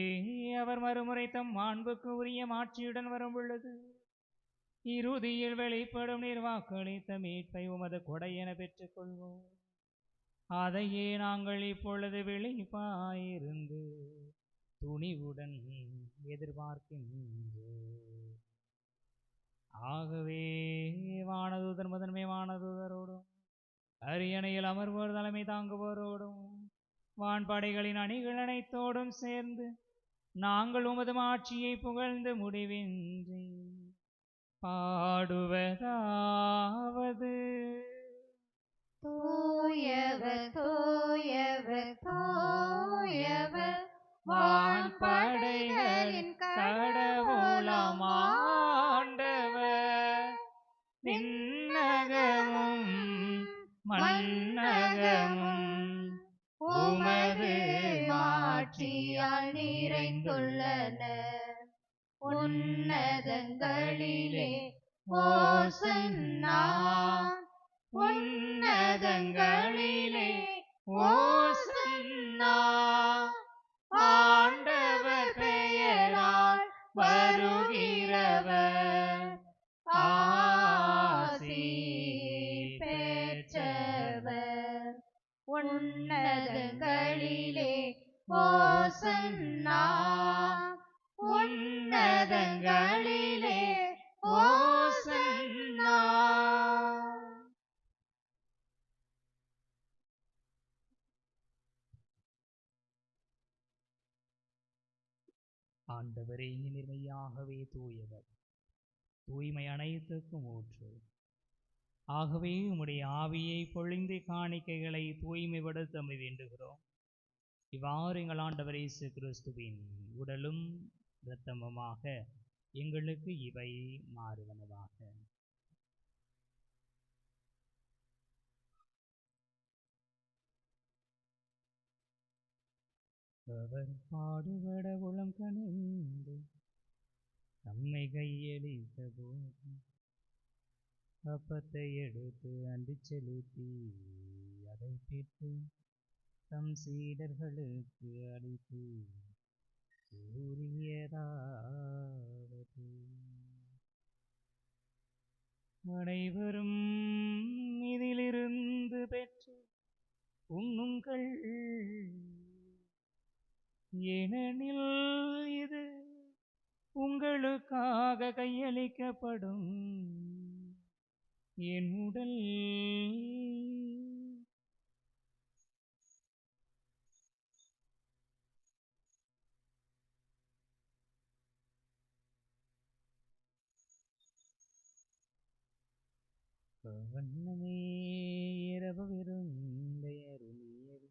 அவர் மறுமுறை தம் மாண்புக்கு உரிய மாட்சியுடன் வரும் பொழுது இறுதியில் வெளிப்படும் நிர்வாக்களித்த மீட்பை உமது கொடை என பெற்றுக் கொள்வோம். அதையே நாங்கள் இப்பொழுது விழிப்பாயிருந்து துணிவுடன் எதிர்பார்க்கின்றோம். ஆகவே வானதூதர் முதன்மை வானதூதரோடும் அரியணையில் அமர்வோர் தலைமை தாங்குவோரோடும் வான்படைகளின் அணிகள் அனைத்தோடும் சேர்ந்து நாங்கள் உமது ஆட்சியை புகழ்ந்து முடிவின்றி பாடுவதாவது: தூயவர் தூயவர் தூயவர் வான்படைகளின் கடவுளாம் ஆண்டவர், விண்ணகமும் மண்ணகமும் உமது மாட்சியால் நிறைந்துள்ளன. உன்னதங்களிலே ஓசன்னா, உன்னதங்களிலே ஓசன்னா. ஆண்டவர் பெயரால் வருகிறவர் ஆசி பெற்றவர். உன்னதங்களிலே ஓசன்னா, உன்னதங்களிலே ஓசன்னா. ஆண்டவரே நிர்மையாகவே தூயவர், தூய்மை அனைத்துக்கும் ஊற்று. ஆகவே உம்முடைய ஆவியை பொழிந்து காணிக்கைகளை தூய்மைப்படுத்த வேண்டுகிறோம். இவ்வாறு எங்கள் ஆண்டவர் இயேசு கிறிஸ்துவின் உடலும் இரத்தமுமாக எங்களுக்கு இவை மாறுவனவாக. அவர் பாடுபட உளம் கனிந்து நம்மை கையளித்த போது அப்பத்தை எடுத்து அன்றி செலுத்தி அதை பெற்று தம் சீடர்களுக்கு அளித்து கூறியதாவது: அனைவரும் இதிலிருந்து பெற்று உண்ணுங்கள், ஏனெனில் இது உங்களுக்காக கையளிக்கப்படும் என் உடல். வண்ணமே இரவு விருந்தையருளியது,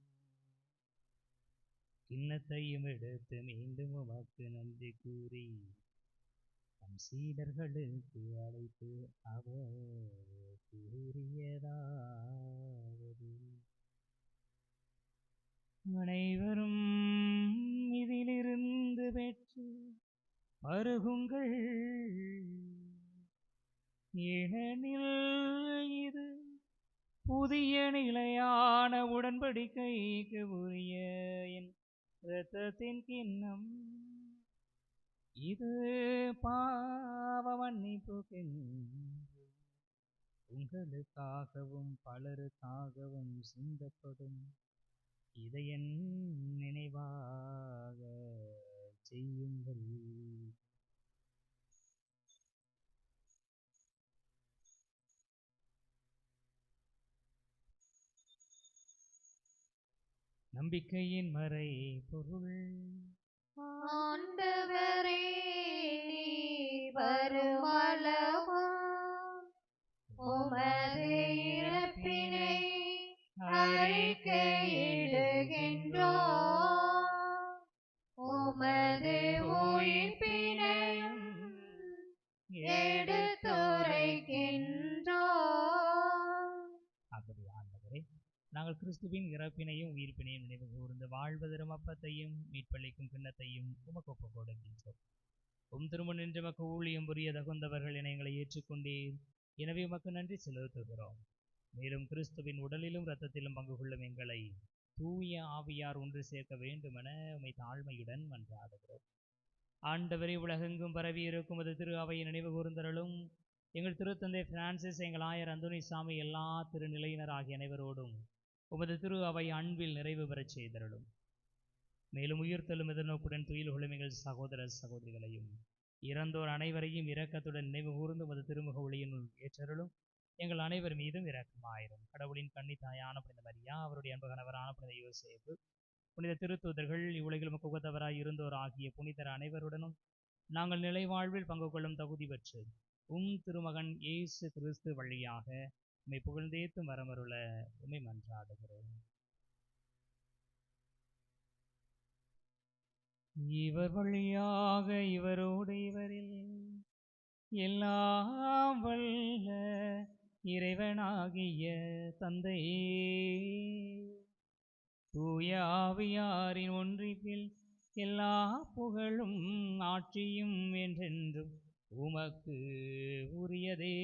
கிண்ணத்தையும் எடுத்து மீண்டும் உமக்கு நன்றி கூறி தம் சீடர்களுக்கு அழைத்து அவர் கூறியதாவது: அனைவரும் இதிலிருந்து பெற்று பருகுங்கள், ஏனெனில் இது புதிய நிலையான உடன்படிக்கைக்கு உரிய என் இரத்தத்தின் கிண்ணம். இது பாவ மன்னிப்புக்கென்று உங்களுக்காகவும் பலருக்காகவும் சிந்தப்படும். இதை என் நினைவாக செய்யுங்கள். நம்பிக்கையின் மறை பொருள். ஆண்டவரே நீர் வருமளவும் உமது இறப்பினை அறிக்கையிடுகின்றோம், உமது உயிர்ப்பினையும் எடுத்துரைக்கின்றோம். ஆகவே ஆண்டவரே, நாங்கள் கிறிஸ்துவின் இறப்பினையும் உயிர்ப்பினையும் நினைவு கூர்ந்து வாழ்வதரும் அப்பத்தையும் மீட்பளிக்கும் கிண்ணத்தையும் உமக்கு ஒப்புக் கொடுக்கின்றோம். திரும்ப நின்று உமக்கு ஊழியம் புரிய தகுந்தவர்கள் என எங்களை ஏற்றுக்கொண்டீர். எனவே உமக்கு நன்றி செலுத்துகிறோம். மேலும் கிறிஸ்துவின் உடலிலும் இரத்தத்திலும் பங்கு கொள்ளும் எங்களை தூய ஆவியார் ஒன்று சேர்க்க வேண்டுமென உம்மை தாழ்மையுடன் மன்றாடுகிறோம். ஆண்டவரே, உலகெங்கும் பரவி இருக்கும் அது திரு அவையை நினைவு கூர்ந்தருளும். எங்கள் திருத்தந்தை பிரான்சிஸ், எங்கள் ஆயர் அந்தோனிசாமி, எல்லா திருநிலையினர் ஆகிய அனைவரோடும் உமது திரு அவை அன்பில் நிறைவு பெறச் செய்தருளும். மேலும் உயிர்த்தெழும் எதிர்நோக்குடன் துயில் கொள்ளும் எங்கள் சகோதர சகோதரிகளையும் இறந்தோர் அனைவரையும் இரக்கத்துடன் நினைவு கூர்ந்து உமது திருமுக ஒளியினுள் ஏற்றருளும். எங்கள் அனைவர் மீதும் இரக்கமாயிரும். கடவுளின் கன்னித்தாயான புனித மரியா, அவருடைய அன்பு கணவரான புனித யோசேப்பு, புனித திருத்தூதர்கள், இவ்வுலகில் உகந்தவராய் இருந்தோர் ஆகிய புனிதர் அனைவருடனும் நாங்கள் நிலை வாழ்வில் பங்கு கொள்ளும் தகுதி பெற்று திருமகன் இயேசு கிறிஸ்து வழியாக உம்மை புகழ்ந்தேத்தும் வரமருள உம்மை மன்றாடுகிறோம். இவர் வழியாக இவரோடு இவரில் எல்லாம் வல்ல இறைவனாகிய தந்தையே, தூய ஆவியாரின் ஒன்றிப்பில் எல்லா புகழும் ஆட்சியும் என்றென்றும் உமக்கு உரியதே.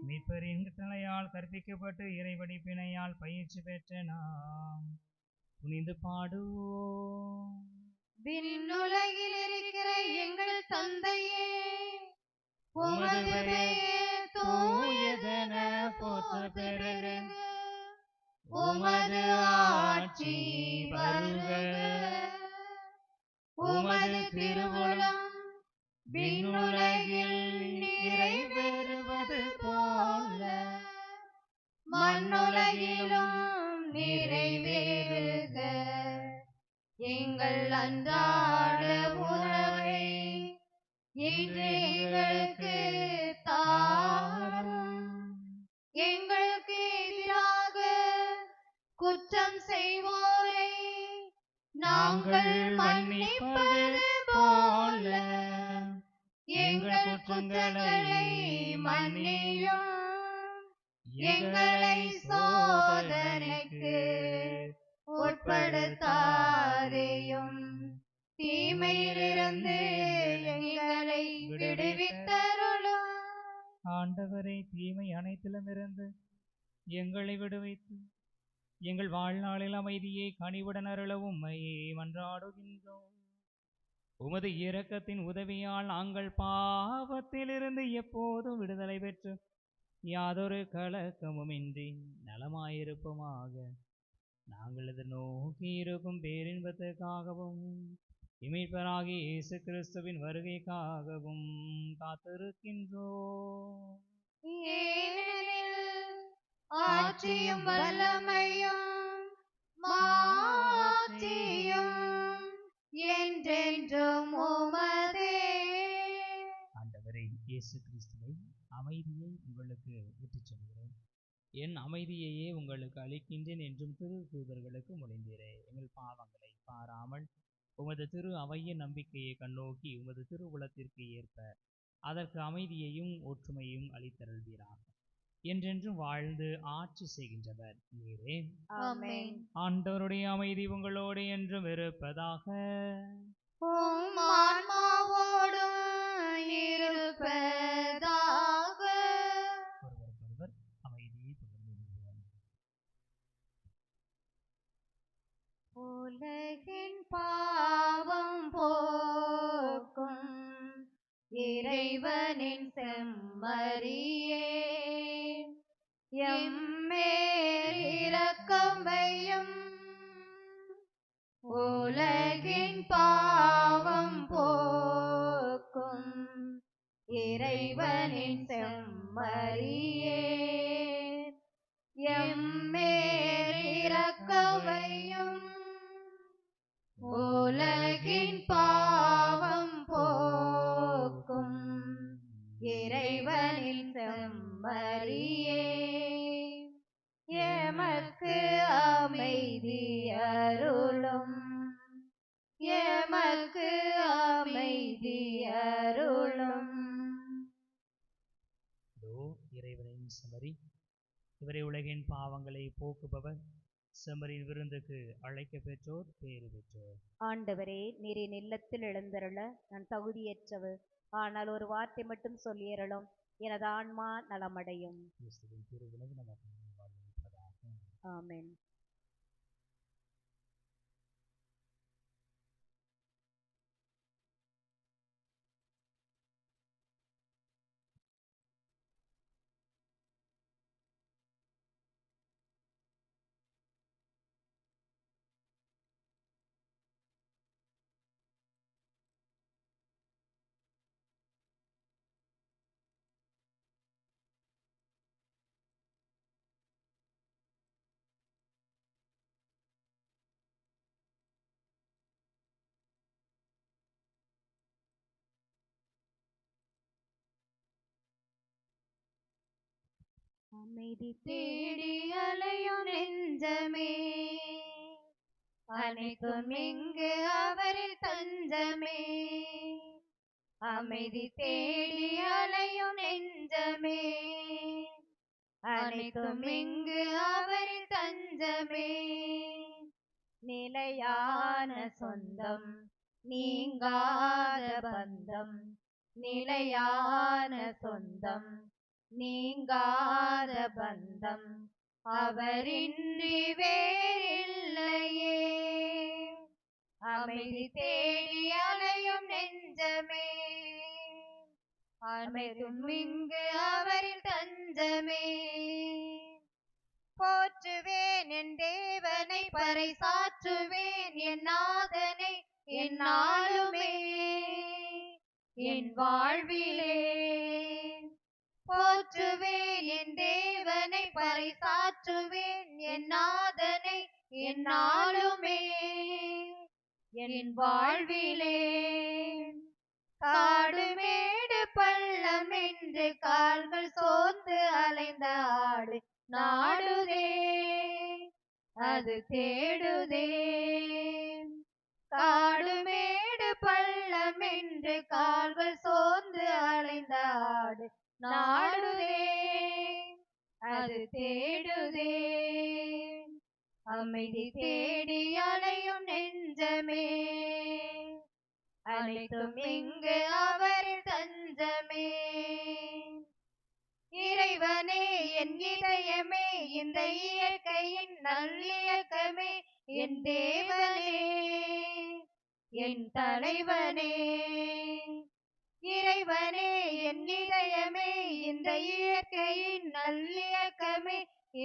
மீட்பரின் கட்டளையால் கற்பிக்கப்பட்டு இறைவடிப்பினையால் பயிற்சி பெற்ற நாம் துணிந்து பாடுவோம். விண்ணுலகில் இருக்கிற எங்கள் தந்தையே, உமது பெயர் தூயதென போற்றப் பெறுக. உமது ஆட்சி வருக. உமது திருவுளம் விண்ணுலகில் நிறைவேறுவது போல மண்ணுலகிலும் நிறைவேறுக. எங்கள் அன்றாட உணவை இன்று எங்களுக்கு தாரும். எங்களுக்கு எதிராக குற்றம் செய்வோரை நாங்கள் மன்னிப்பது போல எங்கள் குற்றங்களை மன்னியும். எங்களை சோதனைக்கு உட்படுத்தாதேயும், தீமையிலிருந்து எங்களை விடுவித்தருளும். ஆண்டவரே, தீமை அனைத்திலும் இருந்து எங்களை விடுவித்து எங்கள் வாழ்நாளில் அமைதியை கனிவுடன் அருளவும் உம்மை மன்றாடுகின்றோம். உமது இரக்கத்தின் உதவியால் நாங்கள் பாவத்திலிருந்து எப்போதும் விடுதலை பெற்று யாதொரு கலக்கமுமின்றி நலமாயிருப்போமாக. நாங்கள் எதிர்நோக்கி இருக்கும் பேரின்பத்துக்காகவும் இமைப்பராகி இயேசு கிறிஸ்துவின் வருகைக்காகவும் காத்திருக்கின்றோம். ஆட்சியும் வல்லமையும் மாட்சியும் என்றென்றும் உமதே. ஆண்டவரே இயேசு கிறிஸ்துவை, அமைதியை உங்களுக்கு விட்டுச் செல்கிறேன், என் அமைதியையே உங்களுக்கு அளிக்கின்றேன் என்றும் திரு தூதர்களுக்கு மொழிந்தீரே. எங்கள் பாவங்களை பாராமல் உமது திரு அவையின் நம்பிக்கையை கண்ணோக்கி உமது திருவுளத்திற்கு ஏற்ப அதற்கு அமைதியையும் ஒற்றுமையும் அளித்தருள்வீராக. என்றென்றும் வாழ்ந்து ஆட்சி செய்கின்றவர் நீரே. ஆமென். ஆண்டவருடைய அமைதி உங்களோடு என்றும் இருப்பதாக. உம் ஆன்மாவோடும் இருப்பதாக. ஒருவருக்கொருவர் அமைதியை பகிர்ந்து. உலகின் பாவம் போக்கும் இறைவனின் செம்மறியே, எம்மேல் இரக்கம் வையும். உலகின் பாவம் போக்கும் இறைவனின் செம்மறியே, எம்மேல் இரக்கம் வையும். உலகின் பாவம் போக்கும் இறைவனின் செம்மறியே, எமக்கு அமைதி அருளும். எமக்கு அமைதி அருளும். இறைவனின் செம்மறி, இவரை உலகின் பாவங்களை போக்குபவர், செம்மறியின் விருந்துக்கு அழைக்க பெற்றோர் பேறு பெற்றோர். ஆண்டவரே, நீர் என் இல்லத்தில் எழுந்தருள நான் தகுதியற்றவர். ஆனால் ஒரு வார்த்தை மட்டும் சொல்லியறலும் எனது ஆன்மா நலமடையும். கிறிஸ்துவின் திருவுணவு நமக்கு வாழ்வளிப்பதாக. ஆமென். அமைதி தேடி அலையும் நெஞ்சமே, அனைத்தும் இங்கு அவரில் தஞ்சமே. அமைதி தேடி அலையும் நெஞ்சமே, அனைத்தும் இங்கு அவரில் தஞ்சமே. நிலையான சொந்தம், நீங்காத பந்தம், நிலையான சொந்தம், நீங்காத பந்தம், அவரின்றி வேறில்லையே. அமைதி தேடி அலையும் நெஞ்சமே, அனைத்தும் இங்கு அவரில் தஞ்சமே. போற்றுவேன் என் தேவனை, பறைசாற்றுவேன் என் நாதனை எந்நாளுமே என் வாழ்விலே. போற்றுவேன் என் தேவனை, பறைசாற்றுவேன் என் நாதனை எந்நாளுமே என் வாழ்விலே. காடு மேடு பள்ளம் என்று கால்கள் சோர்ந்து அலைந்த ஆடு நாடுதே, அது தேடுதே. காடு மேடு பள்ளம் என்று கால்கள் சோர்ந்து அலைந்த ஆடு நாடுதே, அது தேடுதே. அமைதி தேடி அலையும் நெஞ்சமே, அனைத்தும் இங்கு அவரில் தஞ்சமே. இறைவனே என் இதயமே, இந்த இயற்கையின் நல்லியக்கமே, என் தேவனே என் தலைவனே. இறைவனே என் இதயமே, இந்த இயற்கையின் நல்லியக்கமே,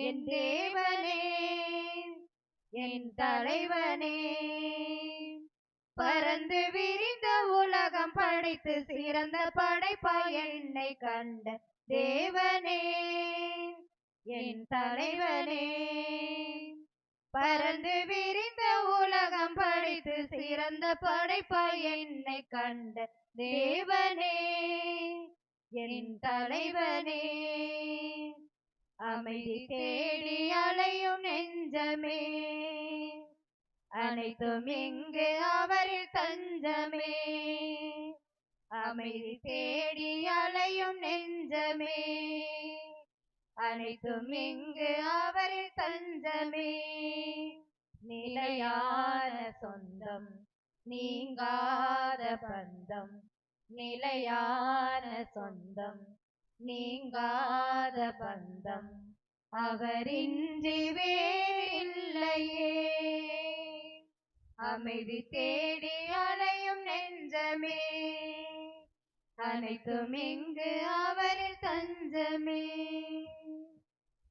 என் தேவனே என் தலைவனே. பரந்து விரிந்த உலகம் படைத்து சிறந்த படைப்பாய் என்னை கண்ட தேவனே என் தலைவனே. பரந்து விரிந்த உலகம் படைத்து சிறந்த படைப்பாய் என்னை கண்ட தேவனே என் தலைவனே. அமைதி தேடி அலையும் நெஞ்சமே, அனைத்தும் இங்கு அவரில் தஞ்சமே. அமைதி தேடி அலையும் நெஞ்சமே, அனைத்தும் இங்கு அவரில் தஞ்சமே. நிலையான சொந்தம், நீங்காத பந்தம், நிலையான சொந்தம், நீங்காத பந்தம், அவரின்றி வேறில்லையே. அமைதி தேடி அலையும் நெஞ்சமே, அனைத்தும் இங்கு அவரில் தஞ்சமே.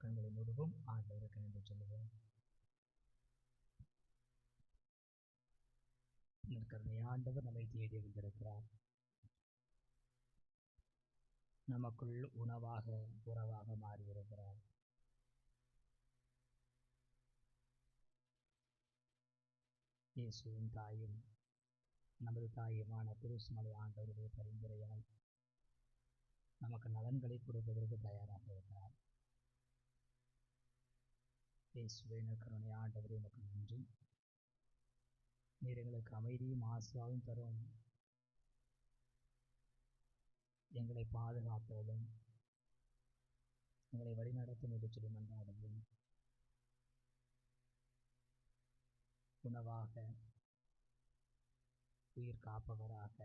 கண்களை மூடுவோம், ஆண்டவருக்கு நன்றி சொல்லுவோம். நற்கருணை ஆண்டவர் நம்மை தேடி வந்திருக்கிறார். நமக்குள் உணவாக உறவாக மாறியிருக்கிறார். இயேசுவின் தாயும் நமது தாயுமான திருசுமலை ஆண்டவருடைய பரிந்துரையால் நமக்கு நலன்களை கொடுப்பதற்கு தயாராக இருக்கிறார். இயேசுவின் கருணை ஆண்டவரே, உமக்கு நன்றி. நீர் எங்களுக்கு அமைதியும் ஆசியாவும் தரும், எங்களை பாதுகாப்பதும் எங்களை வழிநடத்தும் என்று சொல்லி மன்றாடுவோம். உணவாக உயிர் காப்பவராக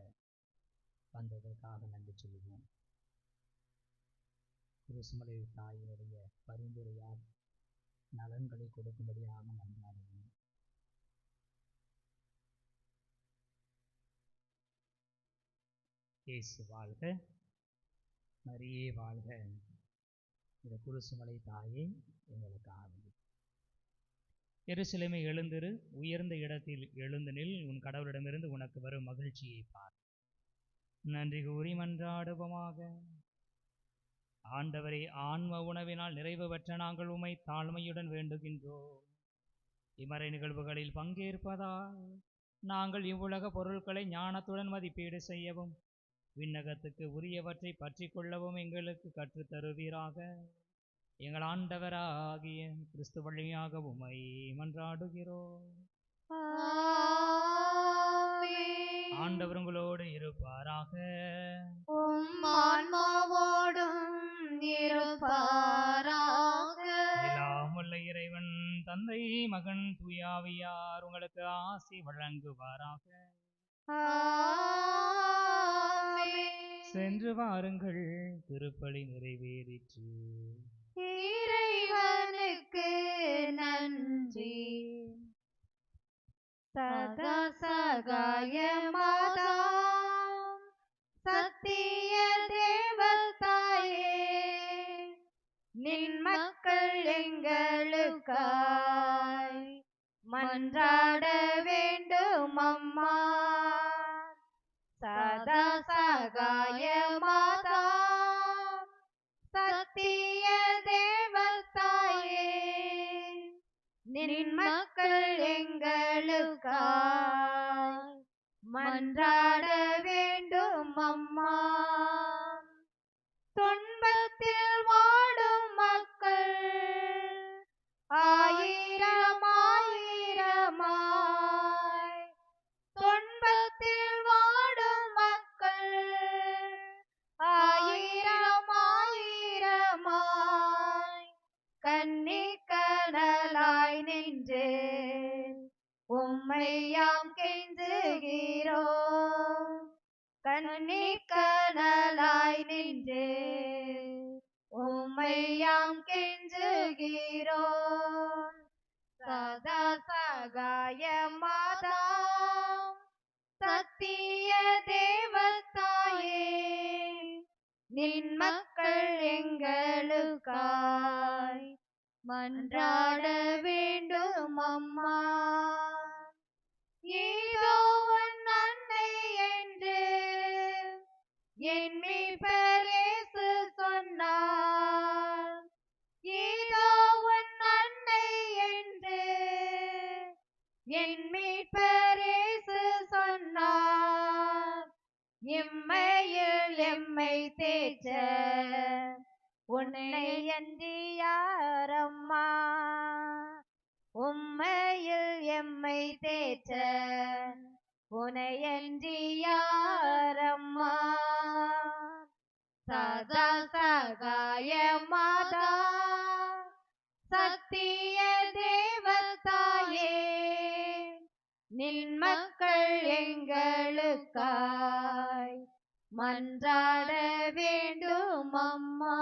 வந்ததற்காக நன்றி சொல்வோம். குருசுமலை தாயினுடைய பரிந்துரையால் நலன்களை கொடுக்கும்படியாக மன்றாடுவோம். இயேசு வாழ்க, மரியே வாழ்க. இந்த குருசுமலை தாயை எங்களுக்காக. எருசலேமே எழுந்திரு, உயர்ந்த இடத்தில் எழுந்து நில், உன் கடவுளிடமிருந்து உனக்கு வரும் மகிழ்ச்சியை பார். நன்றி கூறி மன்றாடுவோமாக. ஆண்டவரே, ஆன்ம உணவினால் நிறைவு பெற்ற நாங்கள் உம்மை தாழ்மையுடன் வேண்டுகின்றோம். இம்மறை நிகழ்வுகளில் பங்கேற்பதால் நாங்கள் இவ்வுலக பொருட்களை ஞானத்துடன் மதிப்பீடு செய்யவும் விண்ணகத்துக்கு உரியவற்றை பற்றி கொள்ளவும் எங்களுக்கு கற்றுத்தருவீராக. எங்கள் ஆண்டவராகிய கிறிஸ்து வழியாக உம்மை மன்றாடுகிறோம். ஆண்டவர் உங்களோடு இருப்பாராக. ஆன்மாவோடும் இருப்பாராக. எல்லாம் வல்ல இறைவன் தந்தை, மகன், தூயாவியார் உங்களுக்கு ஆசி வழங்குவாராக. சென்று வாருங்கள், திருப்பலி நிறைவேறிற்று. இறைவனுக்கு நன்றி. சகாயமாதாம் சத்திய தேவதாயே, நின் மக்கள் எங்களுக்காய் மன்றாட வேண்டும் அம்மா. சதா சகாயமாதாம் சத்திய தேவதாயே, நின் மக்கள் எங்களுக்காய் மன்றாட வேண்டும் அம்மா. துன்பத்தில் வாடும் மக்கள் ஆயிரம் ஆயிரமாய், துன்பத்தில் வாடும் மக்கள் ஆயிரம் ஆயிரமாய், கன்னிக்கனலாய் நின்று உம்மையாம் கெஞ்சுகிறோம். கன்னிக்கனலாய் நின்று உம்மையாம் கெஞ்சுகிறோம். சதா சகாயமாதாம் சத்திய தேவதாயே, நின் மக்கள் எங்களுக்காய் மன்றாட வேண்டும் அம்மா. இதோ உன் அன்னை என்று என் மீட்பர் இயேசு சொன்னார். இதோ உன் அன்னை என்று என் மீட்பர் இயேசு சொன்னார். இம்மையில் எம்மை தேற்ற உன்னை அன்றி யாரம்மா. உம்மையில் எம்மை தேற்ற உன்னை அன்றி யாரம்மா. சதா சகாயமாதா சத்திய தேவதாயே, நின் மக்கள் எங்களுக்காய் மன்றாட வேண்டும் அம்மா.